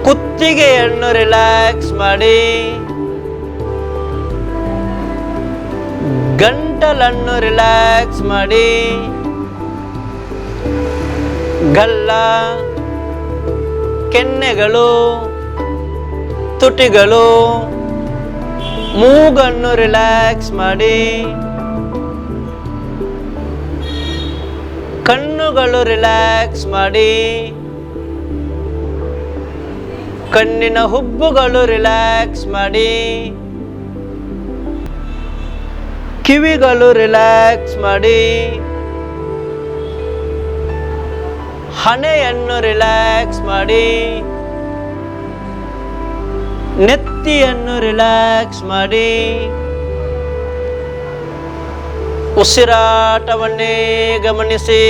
ಕುತ್ತಿಗೆಯನ್ನು ರಿಲ್ಯಾಕ್ಸ್ ಮಾಡಿ. ಗಂಟಲನ್ನು ರಿಲ್ಯಾಕ್ಸ್ ಮಾಡಿ. ಗಲ್ಲ, ಕೆನ್ನೆಗಳು, ತುಟಿಗಳು, ಮೂಗನ್ನು ರಿಲ್ಯಾಕ್ಸ್ ಮಾಡಿ. ಕಣ್ಣುಗಳು ರಿಲ್ಯಾಕ್ಸ್ ಮಾಡಿ. ಕಣ್ಣಿನ ಹುಬ್ಬುಗಳು ರಿಲ್ಯಾಕ್ಸ್ ಮಾಡಿ. ಕಿವಿಗಳು ರಿಲ್ಯಾಕ್ಸ್ ಮಾಡಿ. ಹಣೆಯನ್ನು ರಿಲ್ಯಾಕ್ಸ್ ಮಾಡಿ. ನೆತ್ತಿಯನ್ನು ರಿಲ್ಯಾಕ್ಸ್ ಮಾಡಿ. ಉಸಿರಾಟವನ್ನೇ ಗಮನಿಸಿ.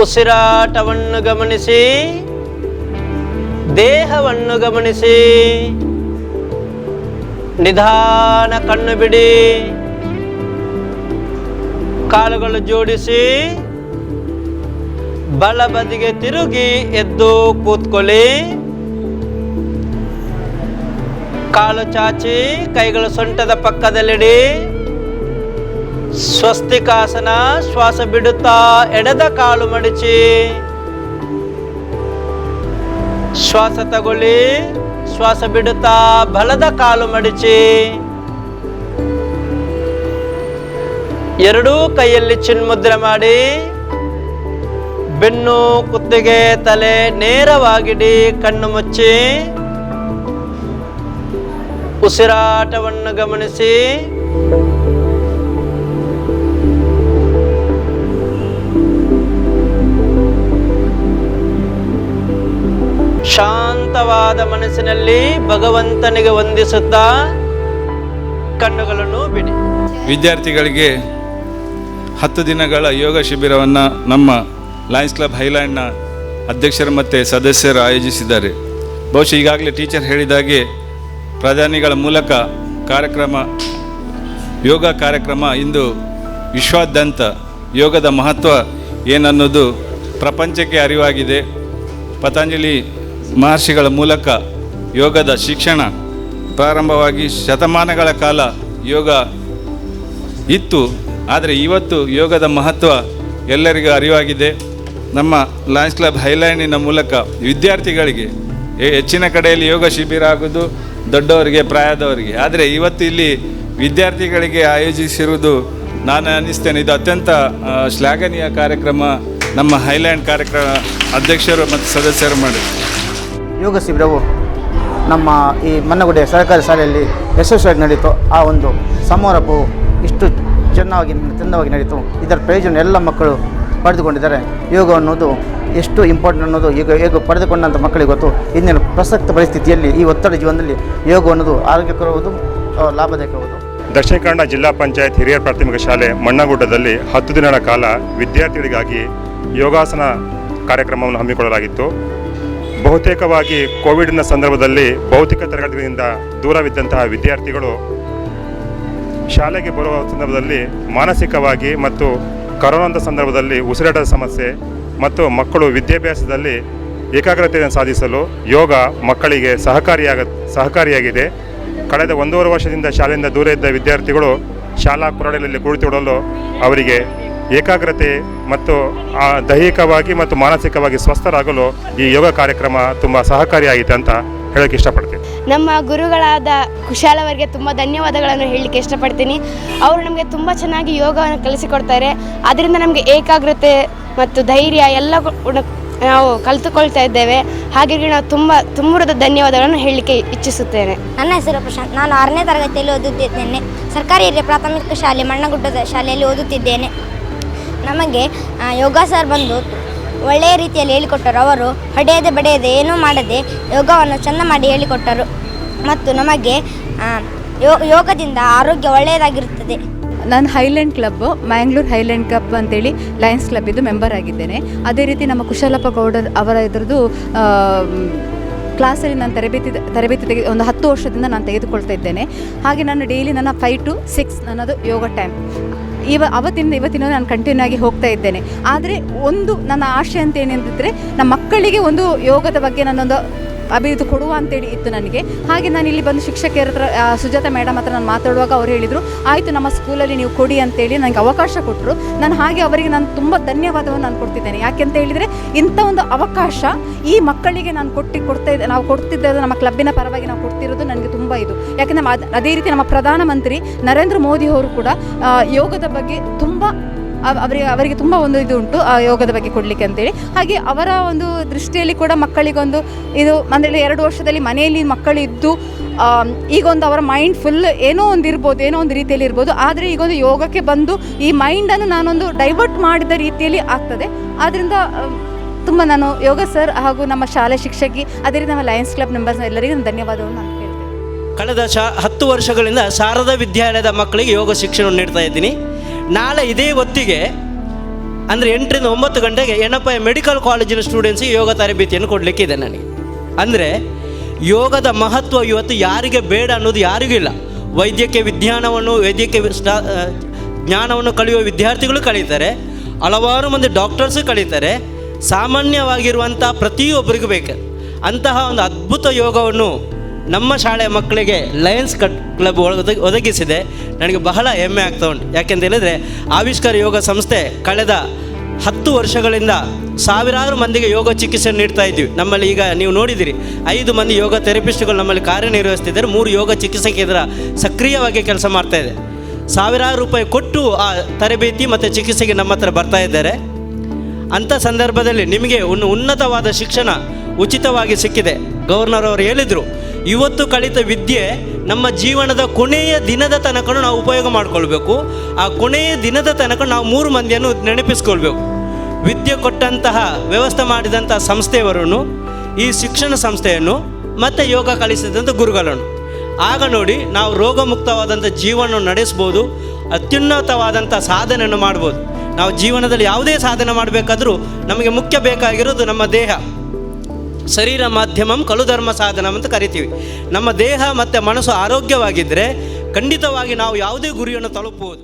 ಉಸಿರಾಟವನ್ನು ಗಮನಿಸಿ. ದೇಹವನ್ನು ಗಮನಿಸಿ. ನಿಧಾನ ಕಣ್ಣು ಬಿಡಿ. ಕಾಲುಗಳು ಜೋಡಿಸಿ ಬಲ ಬದಿಗೆ ತಿರುಗಿ ಎದ್ದು ಕೂತ್ಕೊಳ್ಳಿ. ಕಾಲು ಚಾಚಿ ಕೈಗಳು ಸೊಂಟದ ಪಕ್ಕದಲ್ಲಿಡಿ. ಸ್ವಸ್ತಿಕಾಸನ. ಶ್ವಾಸ ಬಿಡುತ್ತಾ ಎಡದ ಕಾಲು ಮಡಚಿ. ಶ್ವಾಸ ತಗೊಳ್ಳಿ. ಶ್ವಾಸ ಬಿಡುತ್ತಾ ಬಲದ ಕಾಲು ಮಡಚಿ. ಎರಡೂ ಕೈಯಲ್ಲಿ ಚಿನ್ಮುದ್ರೆ ಮಾಡಿ. ಬೆನ್ನು, ಕುತ್ತಿಗೆ, ತಲೆ ನೇರವಾಗಿಡಿ. ಕಣ್ಣು ಮುಚ್ಚಿ. ಉಸಿರಾಟವನ್ನು ಗಮನಿಸಿ. ಶಾಂತವಾದ ಮನಸ್ಸಿನಲ್ಲಿ ಭಗವಂತನಿಗೆ ವಂದಿಸುತ್ತಾ ಕಣ್ಣುಗಳನ್ನು ಬಿಡಿ. ವಿದ್ಯಾರ್ಥಿಗಳಿಗೆ 10 ದಿನಗಳ ಯೋಗ ಶಿಬಿರವನ್ನು ನಮ್ಮ ಲಯನ್ಸ್ ಕ್ಲಬ್ ಹೈಲ್ಯಾಂಡ್ನ ಅಧ್ಯಕ್ಷರು ಮತ್ತು ಸದಸ್ಯರು ಆಯೋಜಿಸಿದ್ದಾರೆ. ಬಹುಶಃ ಈಗಾಗಲೇ ಟೀಚರ್ ಹೇಳಿದಾಗೆ ಪ್ರಧಾನಿಗಳ ಮೂಲಕ ಯೋಗ ಕಾರ್ಯಕ್ರಮ ಇಂದು ವಿಶ್ವಾದ್ಯಂತ ಯೋಗದ ಮಹತ್ವ ಏನನ್ನೋದು ಪ್ರಪಂಚಕ್ಕೆ ಅರಿವಾಗಿದೆ. ಪತಂಜಲಿ ಮಹರ್ಷಿಗಳ ಮೂಲಕ ಯೋಗದ ಶಿಕ್ಷಣ ಪ್ರಾರಂಭವಾಗಿ ಶತಮಾನಗಳ ಕಾಲ ಯೋಗ ಇತ್ತು. ಆದರೆ ಇವತ್ತು ಯೋಗದ ಮಹತ್ವ ಎಲ್ಲರಿಗೂ ಅರಿವಾಗಿದೆ. ನಮ್ಮ ಲಯನ್ಸ್ ಕ್ಲಬ್ ಹೈಲ್ಯಾಂಡಿನ ಮೂಲಕ ವಿದ್ಯಾರ್ಥಿಗಳಿಗೆ ಹೆಚ್ಚಿನ ಕಡೆಯಲ್ಲಿ ಯೋಗ ಶಿಬಿರ ಆಗೋದು ದೊಡ್ಡವರಿಗೆ, ಪ್ರಾಯದವರಿಗೆ. ಆದರೆ ಇವತ್ತು ಇಲ್ಲಿ ವಿದ್ಯಾರ್ಥಿಗಳಿಗೆ ಆಯೋಜಿಸಿರುವುದು ನಾನು ಅನ್ನಿಸ್ತೇನೆ ಇದು ಅತ್ಯಂತ ಶ್ಲಾಘನೀಯ ಕಾರ್ಯಕ್ರಮ. ನಮ್ಮ ಹೈಲ್ಯಾಂಡ್ ಕಾರ್ಯಕ್ರಮ ಅಧ್ಯಕ್ಷರು ಮತ್ತು ಸದಸ್ಯರು ಮಾಡಿ ಯೋಗ ಶಿಬಿರವು ನಮ್ಮ ಈ ಮನ್ನಗುಡ್ಡೆ ಸರ್ಕಾರಿ ಶಾಲೆಯಲ್ಲಿ ಯಶಸ್ವಿಯಾಗಿ ನಡೀತು. ಆ ಒಂದು ಸಮಾರಂಭವು ಇಷ್ಟು ಚೆಂದವಾಗಿ ನಡೀತು. ಇದರ ಪ್ರಯೋಜನ ಎಲ್ಲ ಮಕ್ಕಳು ಪಡೆದುಕೊಂಡಿದ್ದಾರೆ. ಯೋಗ ಅನ್ನೋದು ಎಷ್ಟು ಇಂಪಾರ್ಟೆಂಟ್ ಅನ್ನೋದು ಈಗ ಪಡೆದುಕೊಂಡಂಥ ಮಕ್ಕಳಿಗೆ ಗೊತ್ತು. ಇಂದಿನ ಪ್ರಸಕ್ತ ಪರಿಸ್ಥಿತಿಯಲ್ಲಿ ಈ ಒತ್ತಡ ಜೀವನದಲ್ಲಿ ಯೋಗ ಅನ್ನೋದು ಆರೋಗ್ಯಕರವಾದ ಲಾಭದಾಯಕವಾದ. ದಕ್ಷಿಣ ಕನ್ನಡ ಜಿಲ್ಲಾ ಪಂಚಾಯತ್ ಹಿರಿಯ ಪ್ರಾಥಮಿಕ ಶಾಲೆ ಮಣ್ಣಗುಡ್ಡದಲ್ಲಿ 10 ದಿನಗಳ ಕಾಲ ವಿದ್ಯಾರ್ಥಿಗಳಿಗಾಗಿ ಯೋಗಾಸನ ಕಾರ್ಯಕ್ರಮವನ್ನು ಹಮ್ಮಿಕೊಳ್ಳಲಾಗಿತ್ತು. ಬಹುತೇಕವಾಗಿ ಕೋವಿಡ್ನ ಸಂದರ್ಭದಲ್ಲಿ ಭೌತಿಕ ತರಗತಿಗಳಿಂದ ದೂರವಿದ್ದಂತಹ ವಿದ್ಯಾರ್ಥಿಗಳು ಶಾಲೆಗೆ ಬರುವ ಸಂದರ್ಭದಲ್ಲಿ ಮಾನಸಿಕವಾಗಿ ಮತ್ತು ಕರೋನಾದ ಸಂದರ್ಭದಲ್ಲಿ ಉಸಿರಾಟದ ಸಮಸ್ಯೆ ಮತ್ತು ಮಕ್ಕಳು ವಿದ್ಯಾಭ್ಯಾಸದಲ್ಲಿ ಏಕಾಗ್ರತೆಯನ್ನು ಸಾಧಿಸಲು ಯೋಗ ಮಕ್ಕಳಿಗೆ ಸಹಕಾರಿಯಾಗಿದೆ. ಕಳೆದ 1.5 ವರ್ಷದಿಂದ ಶಾಲೆಯಿಂದ ದೂರ ಇದ್ದ ವಿದ್ಯಾರ್ಥಿಗಳು ಶಾಲಾ ಕೊಠಡಿಯಲ್ಲಿ ಕುಳಿತುಕೊಳ್ಳಲು ಅವರಿಗೆ ಏಕಾಗ್ರತೆ ಮತ್ತು ದೈಹಿಕವಾಗಿ ಮತ್ತು ಮಾನಸಿಕವಾಗಿ ಸ್ವಸ್ಥರಾಗಲು ಈ ಯೋಗ ಕಾರ್ಯಕ್ರಮ ತುಂಬ ಸಹಕಾರಿಯಾಗಿದೆ ಅಂತ ಹೇಳೋಕ್ಕೆ ಇಷ್ಟಪಡ್ತೀನಿ. ನಮ್ಮ ಗುರುಗಳಾದ ಕುಶಾಲ್ ಅವರಿಗೆ ತುಂಬ ಧನ್ಯವಾದಗಳನ್ನು ಹೇಳಲಿಕ್ಕೆ ಇಷ್ಟಪಡ್ತೀನಿ. ಅವರು ನಮಗೆ ತುಂಬ ಚೆನ್ನಾಗಿ ಯೋಗವನ್ನು ಕಲಿಸಿಕೊಡ್ತಾರೆ. ಅದರಿಂದ ನಮಗೆ ಏಕಾಗ್ರತೆ ಮತ್ತು ಧೈರ್ಯ ಎಲ್ಲ ನಾವು ಕಲಿತುಕೊಳ್ತಾ ಇದ್ದೇವೆ. ಹಾಗಾಗಿ ನಾವು ತುಂಬ ಧನ್ಯವಾದಗಳನ್ನು ಹೇಳಲಿಕ್ಕೆ ಇಚ್ಛಿಸುತ್ತೇನೆ. ನನ್ನ ಹೆಸರು ಪ್ರಶಾಂತ್. ನಾನು 6ನೇ ತರಗತಿಯಲ್ಲಿ ಓದುತ್ತಿದ್ದೇನೆ. ಸರ್ಕಾರಿ ಹಿರಿಯ ಪ್ರಾಥಮಿಕ ಶಾಲೆ ಮಣ್ಣಗುಡ್ಡದ ಶಾಲೆಯಲ್ಲಿ ಓದುತ್ತಿದ್ದೇನೆ. ನಮಗೆ ಯೋಗ ಸರ್ ಬಂದು ಒಳ್ಳೆಯ ರೀತಿಯಲ್ಲಿ ಹೇಳಿಕೊಟ್ಟರು. ಅವರು ಹೊಡೆಯದೆ ಬಡೆಯದೆ ಏನೂ ಮಾಡದೆ ಯೋಗವನ್ನು ಚೆಂದ ಮಾಡಿ ಹೇಳಿಕೊಟ್ಟರು ಮತ್ತು ನಮಗೆ ಯೋಗದಿಂದ ಆರೋಗ್ಯ ಒಳ್ಳೆಯದಾಗಿರುತ್ತದೆ. ನಾನು highland club Mangalore highland club ಅಂತೇಳಿ ಲಯನ್ಸ್ ಕ್ಲಬ್ ಇದು ಮೆಂಬರ್ ಆಗಿದ್ದೇನೆ. ಅದೇ ರೀತಿ ನಮ್ಮ ಕುಶಲಪ್ಪ ಗೌಡರ್ ಅವರ ಇದ್ರದ್ದು ಕ್ಲಾಸಲ್ಲಿ ನಾನು ತರಬೇತಿ ಒಂದು 10 ವರ್ಷದಿಂದ ನಾನು ತೆಗೆದುಕೊಳ್ತಾ ಇದ್ದೇನೆ. ಹಾಗೆ ನಾನು ಡೈಲಿ ನನ್ನ 5 to 6 ನನ್ನದು ಯೋಗ ಟೈಮ್ ಇವತ್ತಿನ ನಾನು ಕಂಟಿನ್ಯೂ ಆಗಿ ಹೋಗ್ತಾ ಇದ್ದೇನೆ. ಆದರೆ ಒಂದು ನನ್ನ ಆಶೆ ಅಂತ ಏನೆಂದಿದ್ರೆ ನಮ್ಮ ಮಕ್ಕಳಿಗೆ ಒಂದು ಯೋಗದ ಬಗ್ಗೆ ನನ್ನೊಂದು ಅಭಿವೃದ್ಧಿ ಕೊಡುವ ಅಂತೇಳಿ ಇತ್ತು ನನಗೆ. ಹಾಗೆ ನಾನು ಇಲ್ಲಿ ಬಂದು ಶಿಕ್ಷಕಿಯರ ಹತ್ರ ಸುಜಾತ ಮೇಡಮ್ ಹತ್ರ ನಾನು ಮಾತಾಡುವಾಗ ಅವ್ರು ಹೇಳಿದರು, ಆಯಿತು ನಮ್ಮ ಸ್ಕೂಲಲ್ಲಿ ನೀವು ಕೊಡಿ ಅಂತೇಳಿ ನನಗೆ ಅವಕಾಶ ಕೊಟ್ಟರು. ನಾನು ಹಾಗೆ ಅವರಿಗೆ ನಾನು ತುಂಬ ಧನ್ಯವಾದವನ್ನು ನಾನು ಕೊಡ್ತಿದ್ದೇನೆ. ಯಾಕೆಂತ ಹೇಳಿದರೆ ಇಂಥ ಒಂದು ಅವಕಾಶ ಈ ಮಕ್ಕಳಿಗೆ ನಾನು ನಾವು ಕೊಡ್ತಿದ್ದದ್ದು ನಮ್ಮ ಕ್ಲಬ್ಬಿನ ಪರವಾಗಿ ನಾವು ಕೊಡ್ತಿರೋದು ನನಗೆ ತುಂಬ ಇದು. ಯಾಕೆಂದರೆ ಅದೇ ರೀತಿ ನಮ್ಮ ಪ್ರಧಾನಮಂತ್ರಿ ನರೇಂದ್ರ ಮೋದಿ ಅವರು ಕೂಡ ಯೋಗದ ಬಗ್ಗೆ ತುಂಬ ಅವರಿಗೆ ತುಂಬ ಒಂದು ಇದು ಉಂಟು ಯೋಗದ ಬಗ್ಗೆ ಕೊಡಲಿಕ್ಕೆ ಅಂತೇಳಿ. ಹಾಗೆ ಅವರ ಒಂದು ದೃಷ್ಟಿಯಲ್ಲಿ ಕೂಡ ಮಕ್ಕಳಿಗೊಂದು ಇದು ಅಂದರೆ 2 ವರ್ಷದಲ್ಲಿ ಮನೆಯಲ್ಲಿ ಮಕ್ಕಳು ಇದ್ದು ಈಗೊಂದು ಅವರ ಮೈಂಡ್ ಫುಲ್ ಏನೋ ಒಂದು ರೀತಿಯಲ್ಲಿ ಇರ್ಬೋದು. ಆದರೆ ಈಗೊಂದು ಯೋಗಕ್ಕೆ ಬಂದು ಈ ಮೈಂಡನ್ನು ನಾನೊಂದು ಡೈವರ್ಟ್ ಮಾಡಿದ ರೀತಿಯಲ್ಲಿ ಆಗ್ತದೆ. ಆದ್ದರಿಂದ ತುಂಬ ನಾನು ಯೋಗ ಸರ್ ಹಾಗೂ ನಮ್ಮ ಶಾಲೆ ಶಿಕ್ಷಕಿ ಅದೇ ರೀತಿ ನಮ್ಮ ಲಯನ್ಸ್ ಕ್ಲಬ್ ಮೆಂಬರ್ಸ್ ಎಲ್ಲರಿಗೂ ನಾನು ಧನ್ಯವಾದವನ್ನು ನಾನು ಹೇಳ್ತೇನೆ. ಕಳೆದ 10 ವರ್ಷಗಳಿಂದ ಶಾರದಾ ವಿದ್ಯಾಲಯದ ಮಕ್ಕಳಿಗೆ ಯೋಗ ಶಿಕ್ಷಣ ನೀಡ್ತಾ ಇದ್ದೀನಿ. ನಾಳೆ ಇದೇ ಹೊತ್ತಿಗೆ ಅಂದರೆ 8 ರಿಂದ 9 ಗಂಟೆಗೆ ಎಣಪಾಯ ಮೆಡಿಕಲ್ ಕಾಲೇಜಿನ ಸ್ಟೂಡೆಂಟ್ಸಿಗೆ ಯೋಗ ತರಬೇತಿಯನ್ನು ಕೊಡಲಿಕ್ಕಿದೆ ನನಗೆ. ಅಂದರೆ ಯೋಗದ ಮಹತ್ವ ಇವತ್ತು ಯಾರಿಗೆ ಬೇಡ ಅನ್ನೋದು ಯಾರಿಗೂ ಇಲ್ಲ. ವೈದ್ಯಕೀಯ ಜ್ಞಾನವನ್ನು ಕಲಿಯುವ ವಿದ್ಯಾರ್ಥಿಗಳು ಕಲಿತಾರೆ, ಹಲವಾರು ಮಂದಿ ಡಾಕ್ಟರ್ಸು ಕಲಿತಾರೆ. ಸಾಮಾನ್ಯವಾಗಿರುವಂಥ ಪ್ರತಿಯೊಬ್ಬರಿಗೂ ಬೇಕು ಅಂತಹ ಒಂದು ಅದ್ಭುತ ಯೋಗವನ್ನು ನಮ್ಮ ಶಾಲೆಯ ಮಕ್ಕಳಿಗೆ ಲಯನ್ಸ್ ಕ್ಲಬ್ ಒದಗಿಸಿದೆ. ನನಗೆ ಬಹಳ ಹೆಮ್ಮೆ ಆಗ್ತಾ ಉಂಟು. ಯಾಕೆಂತ ಹೇಳಿದರೆ ಆವಿಷ್ಕಾರ ಯೋಗ ಸಂಸ್ಥೆ ಕಳೆದ 10 ವರ್ಷಗಳಿಂದ ಸಾವಿರಾರು ಮಂದಿಗೆ ಯೋಗ ಚಿಕಿತ್ಸೆ ನೀಡ್ತಾ ಇದ್ದೀವಿ. ನಮ್ಮಲ್ಲಿ ಈಗ ನೀವು ನೋಡಿದ್ದೀರಿ 5 ಮಂದಿ ಯೋಗ ಥೆರಪಿಸ್ಟ್ಗಳು ನಮ್ಮಲ್ಲಿ ಕಾರ್ಯನಿರ್ವಹಿಸ್ತಿದ್ದಾರೆ. 3 ಯೋಗ ಚಿಕಿತ್ಸಕರ ಸಕ್ರಿಯವಾಗಿ ಕೆಲಸ ಮಾಡ್ತಾಯಿದೆ. ಸಾವಿರಾರು ರೂಪಾಯಿ ಕೊಟ್ಟು ಆ ತರಬೇತಿ ಮತ್ತು ಚಿಕಿತ್ಸೆಗೆ ನಮ್ಮ ಹತ್ರ ಬರ್ತಾ ಇದ್ದಾರೆ. ಅಂಥ ಸಂದರ್ಭದಲ್ಲಿ ನಿಮಗೆ ಒಂದು ಉನ್ನತವಾದ ಶಿಕ್ಷಣ ಉಚಿತವಾಗಿ ಸಿಕ್ಕಿದೆ. ಗವರ್ನರ್ ಅವರು ಹೇಳಿದರು, ಇವತ್ತು ಕಲಿತ ವಿದ್ಯೆ ನಮ್ಮ ಜೀವನದ ಕೊನೆಯ ದಿನದ ತನಕ ನಾವು ಉಪಯೋಗ ಮಾಡಿಕೊಳ್ಬೇಕು. ಆ ಕೊನೆಯ ದಿನದ ತನಕ ನಾವು 3 ಮಂದಿಯನ್ನು ನೆನಪಿಸ್ಕೊಳ್ಬೇಕು. ವಿದ್ಯೆ ಕೊಟ್ಟಂತಹ ವ್ಯವಸ್ಥೆ ಮಾಡಿದಂಥ ಸಂಸ್ಥೆಯವರನ್ನು, ಈ ಶಿಕ್ಷಣ ಸಂಸ್ಥೆಯನ್ನು ಮತ್ತು ಯೋಗ ಕಲಿಸಿದಂಥ ಗುರುಗಳನ್ನು. ಆಗ ನೋಡಿ ನಾವು ರೋಗಮುಕ್ತವಾದಂಥ ಜೀವನವನ್ನು ನಡೆಸ್ಬೋದು, ಅತ್ಯುನ್ನತವಾದಂಥ ಸಾಧನೆಯನ್ನು ಮಾಡ್ಬೋದು. ನಾವು ಜೀವನದಲ್ಲಿ ಯಾವುದೇ ಸಾಧನೆ ಮಾಡಬೇಕಾದ್ರೂ ನಮಗೆ ಮುಖ್ಯ ಬೇಕಾಗಿರೋದು ನಮ್ಮ ದೇಹ. ಶರೀರ ಮಾಧ್ಯಮಂ ಕಲು ಧರ್ಮ ಸಾಧನ ಅಂತ ಕರಿತೀವಿ. ನಮ್ಮ ದೇಹ ಮತ್ತು ಮನಸ್ಸು ಆರೋಗ್ಯವಾಗಿದ್ದರೆ ಖಂಡಿತವಾಗಿ ನಾವು ಯಾವುದೇ ಗುರಿಯನ್ನು ತಲುಪಬಹುದು.